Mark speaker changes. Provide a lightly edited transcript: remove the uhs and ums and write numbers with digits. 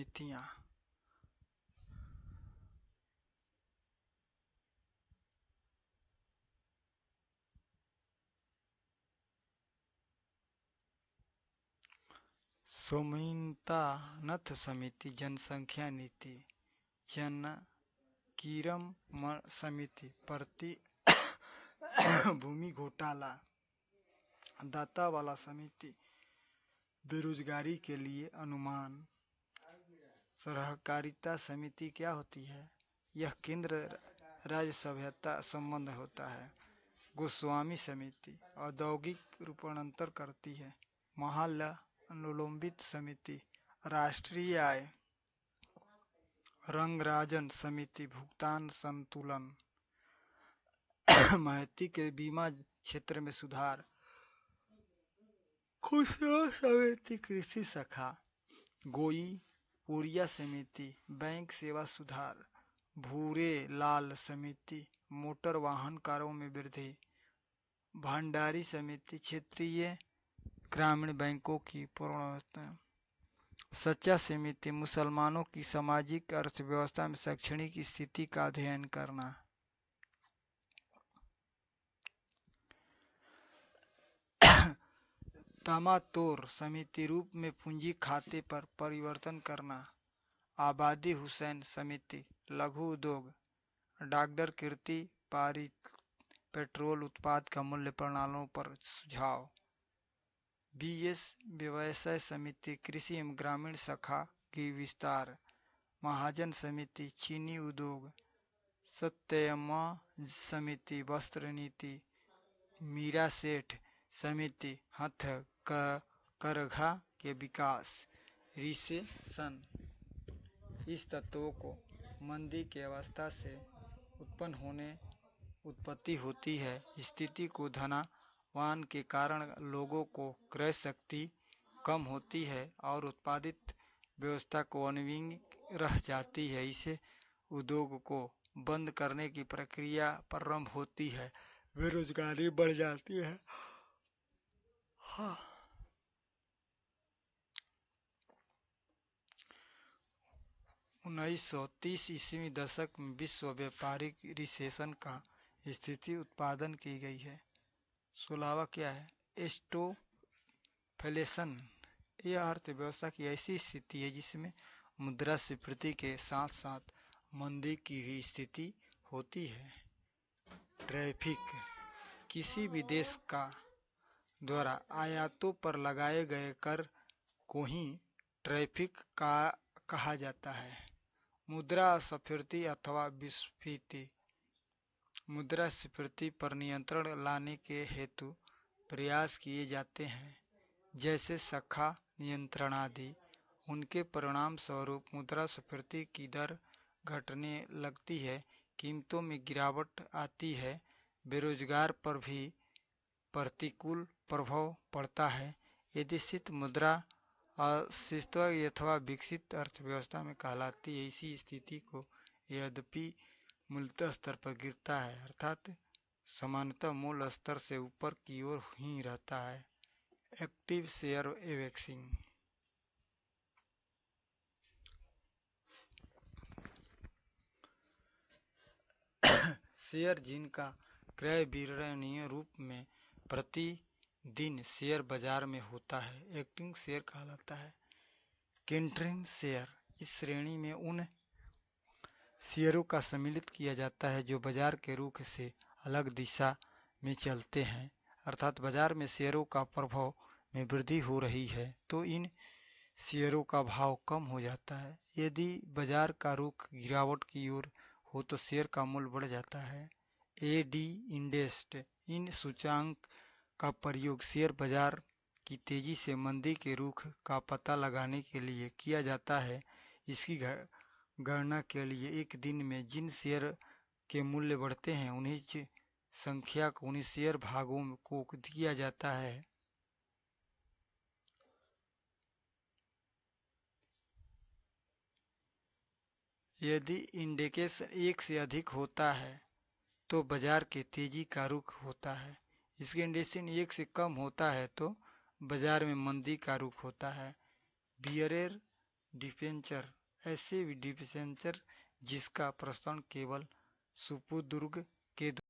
Speaker 1: समितियां। स्वामीनाथन समिति, जनसंख्या नीति, जनकीरम समिति, प्रति भूमि घोटाला, दाता वाला समिति, बेरोजगारी के लिए अनुमान। सहकारिता समिति क्या होती है? यह केंद्र राज्य सभ्यता संबंध होता है। गोस्वामी समिति औद्योगिक रूपांतर करती है। महालनोबित समिति राष्ट्रीय आय। रंगराजन समिति भुगतान संतुलन। महती के बीमा क्षेत्र में सुधार। खुसरो समिति कृषि शाखा। गोई पुरिया समिति बैंक सेवा सुधार। भूरे लाल समिति मोटर वाहन कारों में वृद्धि। भंडारी समिति क्षेत्रीय ग्रामीण बैंकों की पुनर्व्यवस्था। सच्चा समिति मुसलमानों की सामाजिक अर्थव्यवस्था में शैक्षणिक स्थिति का अध्ययन करना। तामातोर समिति रूप में पूंजी खाते पर परिवर्तन करना। आबादी हुसैन समिति लघु उद्योग। डॉक्टर कीर्ति पारिक पेट्रोल उत्पाद का मूल्य प्रणालियों पर सुझाव। बीएस व्यवसाय समिति कृषि एवं ग्रामीण शाखा की विस्तार। महाजन समिति चीनी उद्योग। सत्यमा समिति वस्त्र नीति। मीरा सेठ समिति हथकरघा के विकास। रिसेशन इस तत्वों को मंदी की अवस्था से उत्पत्ति होती है। स्थिति को धनवान के कारण लोगों को क्रय शक्ति कम होती है और उत्पादित व्यवस्था को अनियमित रह जाती है। इसे उद्योग को बंद करने की प्रक्रिया प्रारंभ होती है। बेरोजगारी बढ़ जाती है। 1930 ईस्वी दशक में विश्व व्यापारिक रिसेशन का स्थिति उत्पादन की गई है। 16वां क्या है? स्टॉगफ्लेशन। यह अर्थव्यवस्था की ऐसी स्थिति है जिसमें मुद्रास्फीति के साथ साथ मंदी की भी स्थिति होती है। टैरिफ किसी भी देश का द्वारा आयातों पर लगाए गए कर को ही टैरिफ कहा जाता है। मुद्रास्फीति अथवा विस्फीति मुद्रास्फीति पर नियंत्रण लाने के हेतु प्रयास किए जाते हैं, जैसे शाखा नियंत्रण आदि। उनके परिणाम स्वरूप मुद्रास्फीति की दर घटने लगती है, कीमतों में गिरावट आती है, बेरोजगार पर भी प्रतिकूल प्रभाव पड़ता है। यदि स्थित मुद्रा अस्तित्व अथवा विकसित अर्थव्यवस्था में कहलाती है। इसी स्थिति को यद्यपि मूलतः स्तर पर गिरता है, अर्थात सामान्यतः मूल स्तर से ऊपर की ओर ही रहता है। एक्टिव शेयर एवेक्सिंग शेयर जिनका क्रय विवरणीय रूप में प्रतिदिन शेयर बाजार में होता है एक्टिंग शेयर कहलाता है। केंटरिंग शेयर इस श्रेणी में उन शेयरों का सम्मिलित किया जाता है जो बाजार के रुख से अलग दिशा में चलते हैं, अर्थात बाजार में शेयरों का प्रभाव में वृद्धि हो रही है तो इन शेयरों का भाव कम हो जाता है। यदि बाजार का रुख गिरावट की ओर हो तो शेयर का मूल्य बढ़ जाता है। एडी इंडेक्स इन सूचकांक का प्रयोग शेयर बाजार की तेजी से मंदी के रुख का पता लगाने के लिए किया जाता है। इसकी गणना के लिए एक दिन में जिन शेयर के मूल्य बढ़ते हैं उन्हीं संख्या को उन्हीं शेयर भागों को दिया जाता है। यदि इंडेक्स एक से अधिक होता है तो बाजार के तेजी का रुख होता है। इसके इंडेक्स एक से कम होता है तो बाजार में मंदी का रुख होता है। बियरेर डिबेंचर ऐसे डिबेंचर जिसका प्रसारण केवल सुपुर्दुर्ग के